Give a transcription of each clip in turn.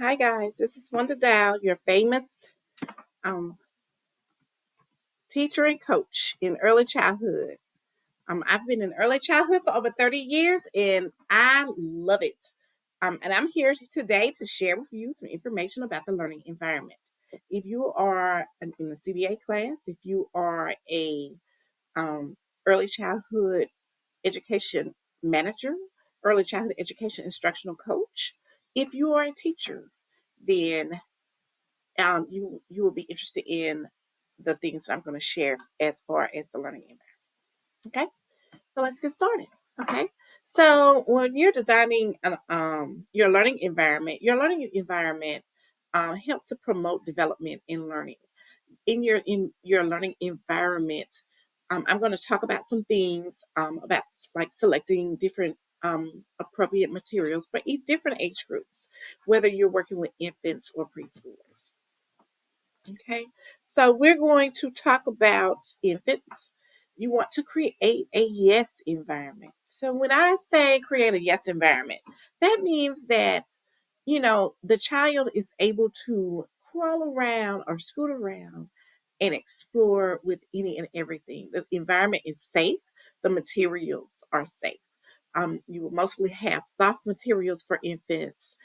Hi guys, this is Wanda Dial, your famous um, teacher and coach in early childhood. I've been in early childhood for over 30 years and I love it. And I'm here today to share with you some information about the learning environment. If you are in the CBA class, if you are a early childhood education manager, early childhood education instructional coach, if you are a teacher, then you will be interested in the things that I'm going to share as far as the learning environment. Okay, so let's get started. Okay, so when you're designing your learning environment helps to promote development in learning in your learning environment. I'm going to talk about some things about like selecting different appropriate materials for different age groups, whether you're working with infants or preschoolers. Okay, so we're going to talk about infants. You want to create a yes environment. So when I say create a yes environment, that means that the child is able to crawl around or scoot around and explore with any and everything. The environment is safe. The materials are safe. You will mostly have soft materials for infants.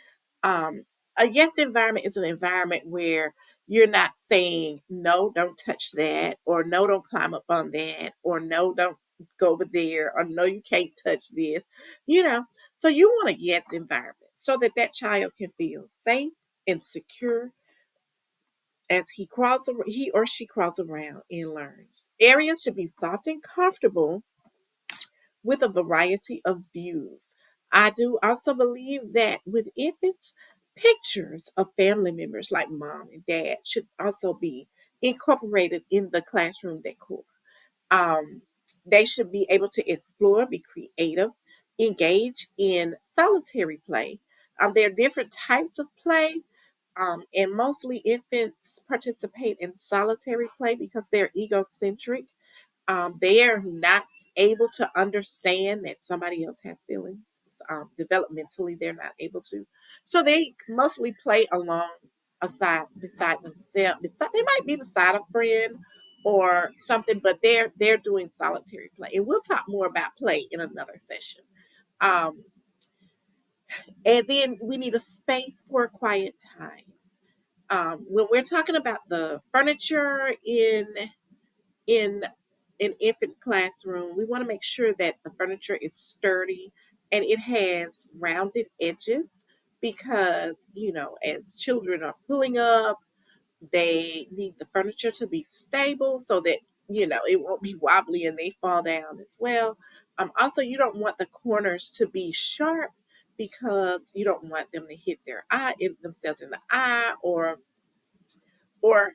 um, a yes environment is an environment where you're not saying no, don't touch that, or no, don't climb up on that, or no, don't go over there, or no, you can't touch this. You know, so you want a yes environment so that that child can feel safe and secure as he or she crawls around and learns. Areas should be soft and comfortable with a variety of views. I do also believe that with infants, pictures of family members like mom and dad should also be incorporated in the classroom decor. Um, they should be able to explore, be creative, engage in solitary play. There are different types of play, and mostly infants participate in solitary play because they're egocentric. They are not able to understand that somebody else has feelings. Developmentally, they're not able to, so they mostly play along beside themselves. They might be beside a friend or something, but they're doing solitary play. And we'll talk more about play in another session. Um, and then we need a space for a quiet time. When we're talking about the furniture in an infant classroom, we want to make sure that the furniture is sturdy and it has rounded edges because, as children are pulling up, they need the furniture to be stable so that, it won't be wobbly and they fall down as well. Also, you don't want the corners to be sharp because you don't want them to hit themselves in the eye or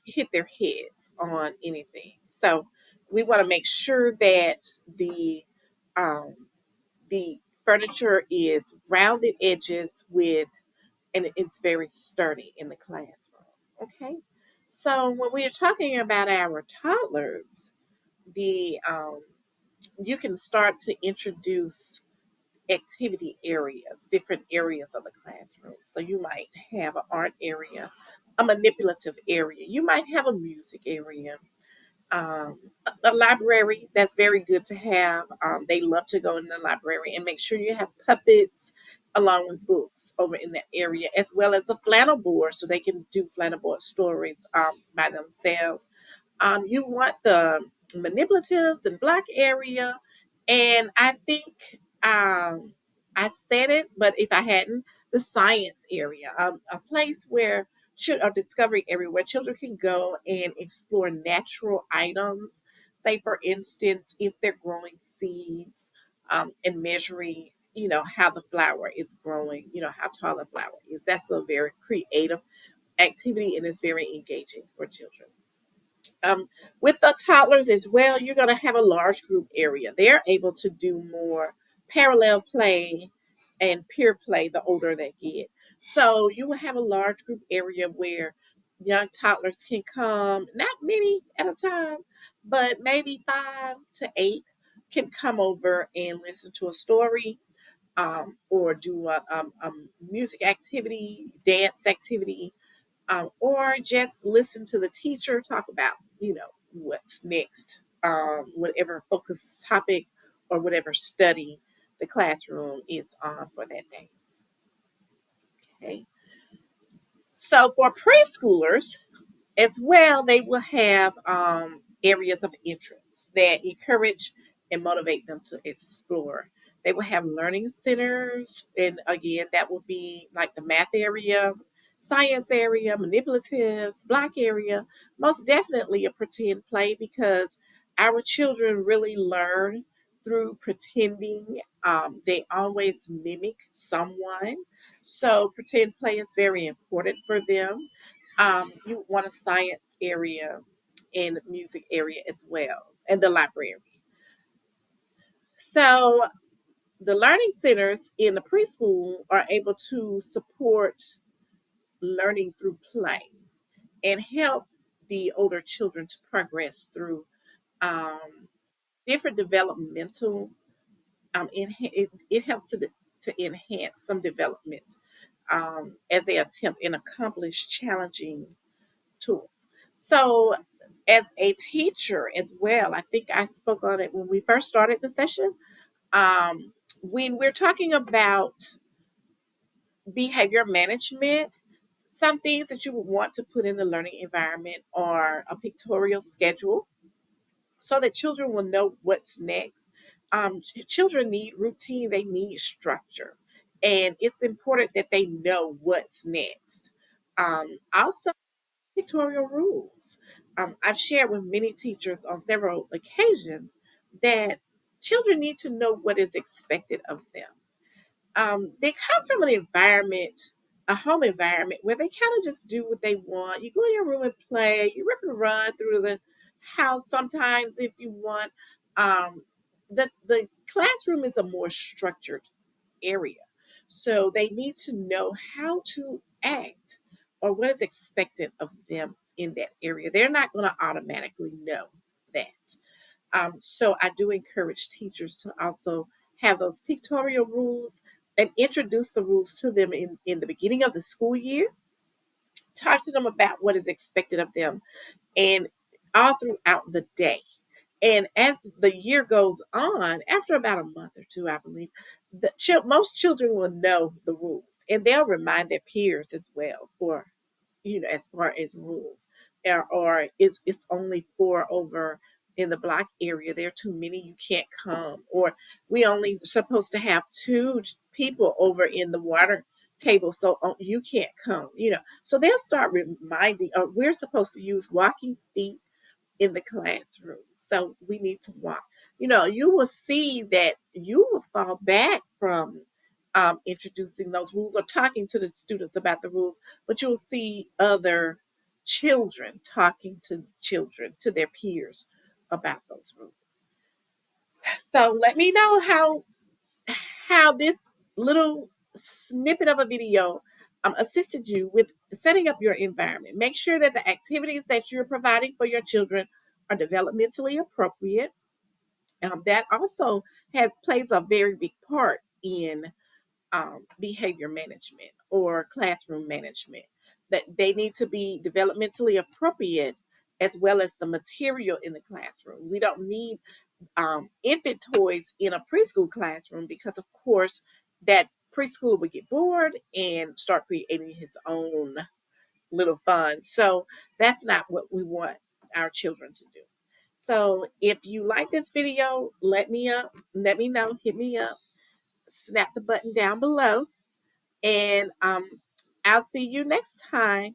hit their heads on anything. So we want to make sure that um, the furniture is rounded edges and it's very sturdy in the classroom. Okay, so when we are talking about our toddlers, the you can start to introduce activity areas, different areas of the classroom. So you might have an art area, a manipulative area. You might have a music area, a library. That's very good to have. They love to go in the library and make sure you have puppets along with books over in that area, as well as a flannel board so they can do flannel board stories by themselves. You want the manipulatives and block area, and I think I said it, but if I hadn't, the science area, a place where a discovery area where children can go and explore natural items. Say, for instance, if they're growing seeds and measuring, how the flower is growing, how tall the flower is. That's a very creative activity and it's very engaging for children. Um, with the toddlers as well, you're going to have a large group area. They're able to do more parallel play and peer play the older they get. So you will have a large group area where young toddlers can come, not many at a time, but maybe 5 to 8 can come over and listen to a story. or do a music activity, dance activity, or just listen to the teacher talk about, what's next, whatever focus topic or whatever study the classroom is on for that day. Okay. So for preschoolers, as well, they will have areas of interest that encourage and motivate them to explore. They will have learning centers, and again, that will be like the math area, science area, manipulatives, block area, most definitely a pretend play because our children really learn through pretending. They always mimic someone. So, pretend play is very important for them. You want a science area and music area as well, and the library. So the learning centers in the preschool are able to support learning through play and help the older children to progress through um, different developmental. It helps to enhance some development as they attempt and accomplish challenging tools. So, as a teacher as well, I think I spoke on it when we first started the session. When we're talking about behavior management, some things that you would want to put in the learning environment are a pictorial schedule so that children will know what's next. Children need routine, they need structure, and it's important that they know what's next. Also, pictorial rules. I've shared with many teachers on several occasions that children need to know what is expected of them. They come from an environment, a home environment, where they kind of just do what they want. You go in your room and play. You rip and run through the house sometimes if you want. Um, the classroom is a more structured area. So they need to know how to act or what is expected of them in that area. They're not going to automatically know that. So I do encourage teachers to also have those pictorial rules and introduce the rules to them in the beginning of the school year. Talk to them about what is expected of them and all throughout the day. And as the year goes on, after about a month or two, I believe, most children will know the rules and they'll remind their peers as well for, as far as rules. Or it's only four over in the block area. There are too many, you can't come. Or we only supposed to have two people over in the water table, so you can't come. So they'll start reminding, we're supposed to use walking feet in the classroom. So we need to walk. You will see that you will fall back from introducing those rules or talking to the students about the rules, but you'll see other children talking to children, to their peers about those rules. So let me know how this little snippet of a video assisted you with setting up your environment. Make sure that the activities that you're providing for your children are developmentally appropriate. That also plays a very big part in behavior management or classroom management. That they need to be developmentally appropriate as well as the material in the classroom. We don't need infant toys in a preschool classroom because, of course, that preschooler would get bored and start creating his own little fun. So that's not what we want our children to do. So if you like this video, let me know, hit me up, snap the button down below, and I'll see you next time.